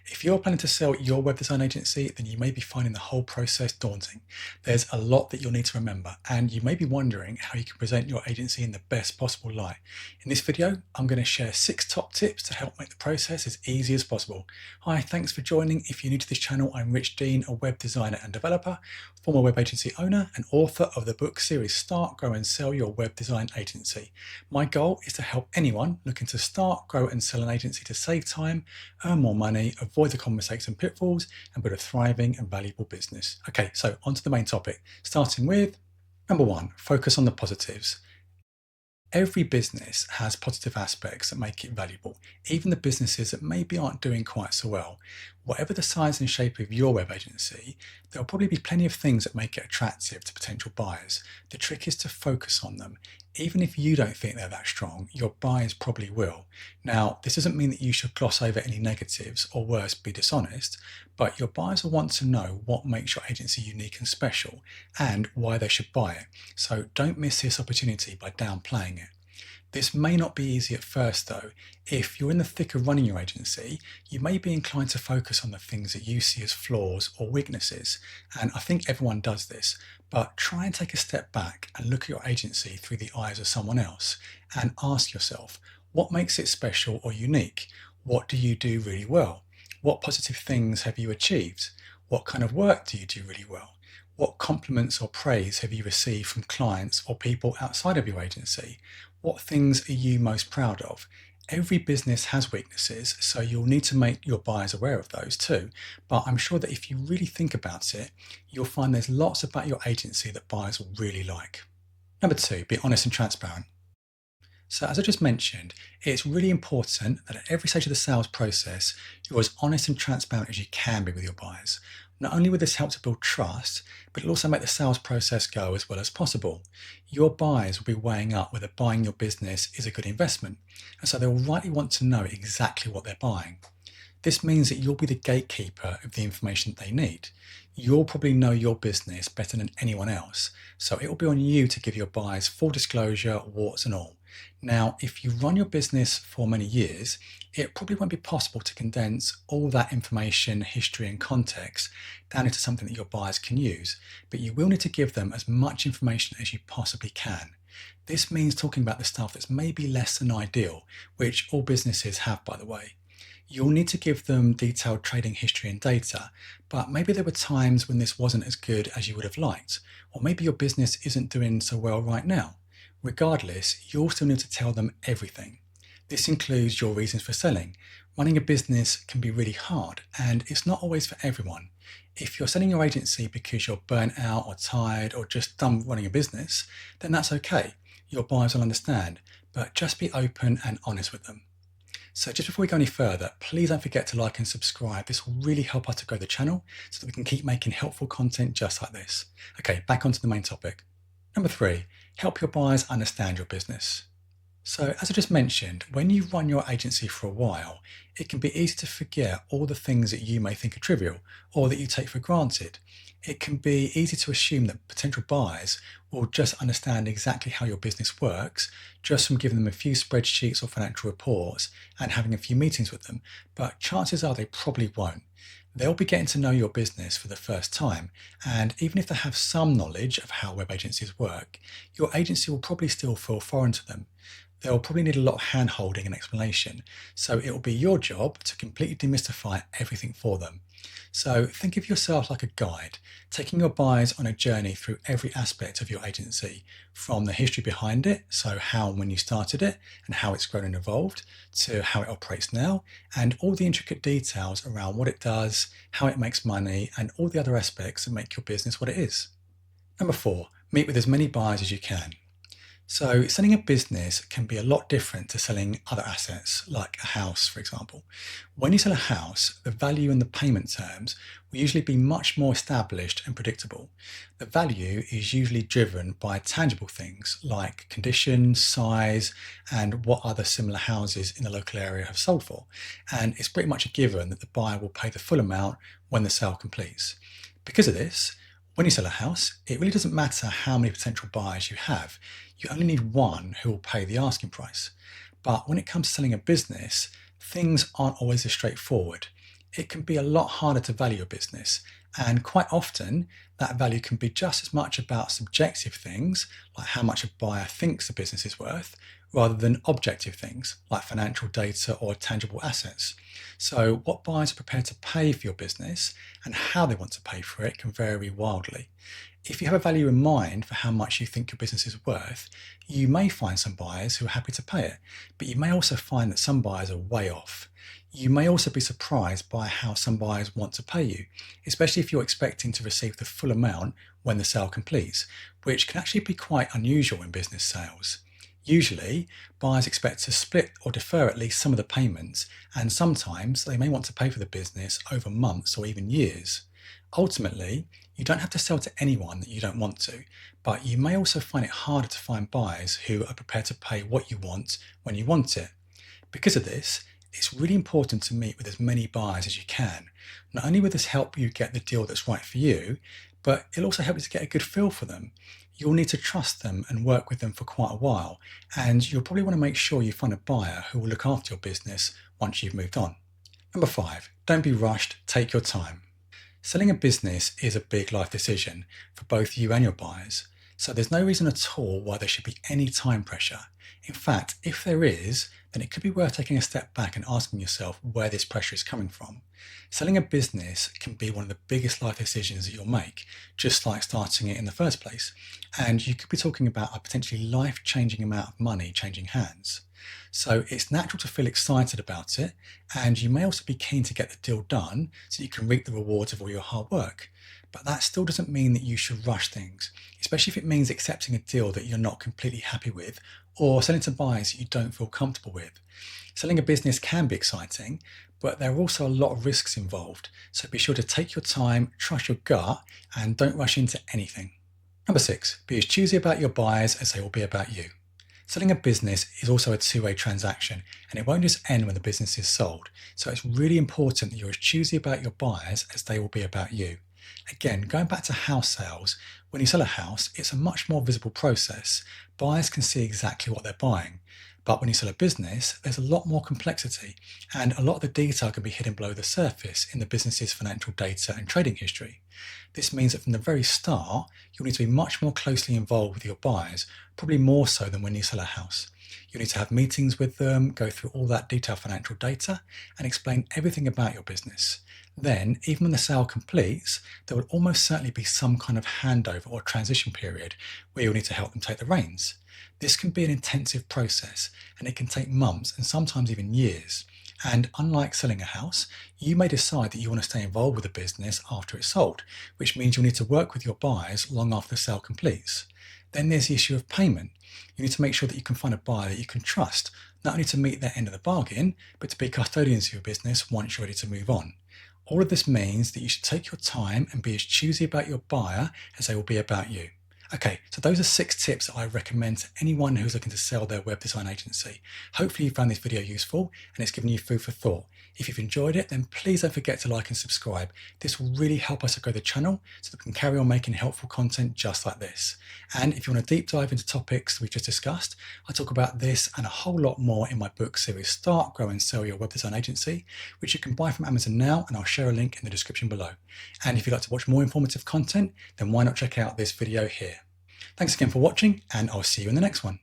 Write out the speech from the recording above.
If you're planning to sell your web design agency, then you may be finding the whole process daunting. There's a lot that you'll need to remember, and you may be wondering how you can present your agency in the best possible light. In this video, I'm going to share 6 top tips to help make the process as easy as possible. Hi, thanks for joining. If you're new to this channel, I'm Rich Dean, a web designer and developer, former web agency owner, and author of the book series Start, Grow and Sell Your Web Design Agency. My goal is to help anyone looking to start, grow and sell an agency to save time, earn more money, avoid the common mistakes and pitfalls, and build a thriving and valuable business. Okay, so on to the main topic, starting with number 1, focus on the positives. Every business has positive aspects that make it valuable, even the businesses that maybe aren't doing quite so well. Whatever the size and shape of your web agency, there'll probably be plenty of things that make it attractive to potential buyers. The trick is to focus on them. Even if you don't think they're that strong, your buyers probably will. Now, this doesn't mean that you should gloss over any negatives or worse, be dishonest, but your buyers will want to know what makes your agency unique and special and why they should buy it. So don't miss this opportunity by downplaying it. This may not be easy at first though. If you're in the thick of running your agency, you may be inclined to focus on the things that you see as flaws or weaknesses. And I think everyone does this, but try and take a step back and look at your agency through the eyes of someone else and ask yourself, what makes it special or unique? What do you do really well? What positive things have you achieved? What kind of work do you do really well? What compliments or praise have you received from clients or people outside of your agency? What things are you most proud of? Every business has weaknesses, so you'll need to make your buyers aware of those too. But I'm sure that if you really think about it, you'll find there's lots about your agency that buyers will really like. Number 2, be honest and transparent. So as I just mentioned, it's really important that at every stage of the sales process, you're as honest and transparent as you can be with your buyers. Not only will this help to build trust, but it'll also make the sales process go as well as possible. Your buyers will be weighing up whether buying your business is a good investment, and so they'll rightly want to know exactly what they're buying. This means that you'll be the gatekeeper of the information that they need. You'll probably know your business better than anyone else, so it will be on you to give your buyers full disclosure, warts and all. Now, if you run your business for many years, it probably won't be possible to condense all that information, history and context down into something that your buyers can use, but you will need to give them as much information as you possibly can. This means talking about the stuff that's maybe less than ideal, which all businesses have, by the way. You'll need to give them detailed trading history and data, but maybe there were times when this wasn't as good as you would have liked, or maybe your business isn't doing so well right now. Regardless, you'll still need to tell them everything. This includes your reasons for selling. Running a business can be really hard, and it's not always for everyone. If you're selling your agency because you're burnt out or tired or just done running a business, then that's okay. Your buyers will understand, but just be open and honest with them. So just before we go any further, please don't forget to like and subscribe. This will really help us to grow the channel so that we can keep making helpful content just like this. Okay, back onto the main topic. Number 3, help your buyers understand your business. So as I just mentioned, when you run your agency for a while, it can be easy to forget all the things that you may think are trivial or that you take for granted. It can be easy to assume that potential buyers will just understand exactly how your business works just from giving them a few spreadsheets or financial reports and having a few meetings with them, but chances are they probably won't. They'll be getting to know your business for the first time, and even if they have some knowledge of how web agencies work, your agency will probably still feel foreign to them. They'll probably need a lot of hand-holding and explanation, so it will be your job to completely demystify everything for them. So think of yourself like a guide, taking your buyers on a journey through every aspect of your agency, from the history behind it, so how and when you started it and how it's grown and evolved, to how it operates now, and all the intricate details around what it does, how it makes money, and all the other aspects that make your business what it is. Number 4, meet with as many buyers as you can. So selling a business can be a lot different to selling other assets, like a house, for example. When you sell a house, the value and the payment terms will usually be much more established and predictable. The value is usually driven by tangible things like condition, size, and what other similar houses in the local area have sold for. And it's pretty much a given that the buyer will pay the full amount when the sale completes. Because of this, when you sell a house, it really doesn't matter how many potential buyers you have. You only need one who will pay the asking price. But when it comes to selling a business, things aren't always as straightforward. it can be a lot harder to value a business. And quite often, that value can be just as much about subjective things, like how much a buyer thinks the business is worth, rather than objective things, like financial data or tangible assets. So, what buyers are prepared to pay for your business and how they want to pay for it can vary wildly. If you have a value in mind for how much you think your business is worth, you may find some buyers who are happy to pay it, but you may also find that some buyers are way off. You may also be surprised by how some buyers want to pay you, especially if you're expecting to receive the full amount when the sale completes, which can actually be quite unusual in business sales. Usually, buyers expect to split or defer at least some of the payments, and sometimes they may want to pay for the business over months or even years. Ultimately, you don't have to sell to anyone that you don't want to, but you may also find it harder to find buyers who are prepared to pay what you want when you want it. Because of this, it's really important to meet with as many buyers as you can. Not only will this help you get the deal that's right for you, but it'll also help you to get a good feel for them. You'll need to trust them and work with them for quite a while, and you'll probably want to make sure you find a buyer who will look after your business once you've moved on. Number 5, don't be rushed, take your time. Selling a business is a big life decision for both you and your buyers, so there's no reason at all why there should be any time pressure. In fact, if there is, then it could be worth taking a step back and asking yourself where this pressure is coming from. Selling a business can be one of the biggest life decisions that you'll make, just like starting it in the first place. And you could be talking about a potentially life-changing amount of money changing hands. So it's natural to feel excited about it, and you may also be keen to get the deal done so you can reap the rewards of all your hard work. But that still doesn't mean that you should rush things, especially if it means accepting a deal that you're not completely happy with or selling to buyers that you don't feel comfortable with. Selling a business can be exciting, but there are also a lot of risks involved, so be sure to take your time, trust your gut, and don't rush into anything. Number 6, be as choosy about your buyers as they will be about you. Selling a business is also a two-way transaction, and it won't just end when the business is sold, so it's really important that you're as choosy about your buyers as they will be about you. Again, going back to house sales, when you sell a house, it's a much more visible process. Buyers can see exactly what they're buying. But when you sell a business, there's a lot more complexity, and a lot of the detail can be hidden below the surface in the business's financial data and trading history. This means that from the very start, you'll need to be much more closely involved with your buyers, probably more so than when you sell a house. You'll need to have meetings with them, go through all that detailed financial data, and explain everything about your business. Then, even when the sale completes, there will almost certainly be some kind of handover or transition period where you'll need to help them take the reins. This can be an intensive process, and it can take months and sometimes even years. And unlike selling a house, you may decide that you want to stay involved with the business after it's sold, which means you'll need to work with your buyers long after the sale completes. Then there's the issue of payment. You need to make sure that you can find a buyer that you can trust, not only to meet their end of the bargain, but to be custodians of your business once you're ready to move on. All of this means that you should take your time and be as choosy about your buyer as they will be about you. Okay, so those are 6 tips that I recommend to anyone who's looking to sell their web design agency. Hopefully you found this video useful and it's given you food for thought. If you've enjoyed it, then please don't forget to like and subscribe. This will really help us to grow the channel so that we can carry on making helpful content just like this. And if you want to deep dive into topics we've just discussed, I talk about this and a whole lot more in my book series, Start, Grow and Sell Your Web Design Agency, which you can buy from Amazon now, and I'll share a link in the description below. And if you'd like to watch more informative content, then why not check out this video here. Thanks again for watching, and I'll see you in the next one.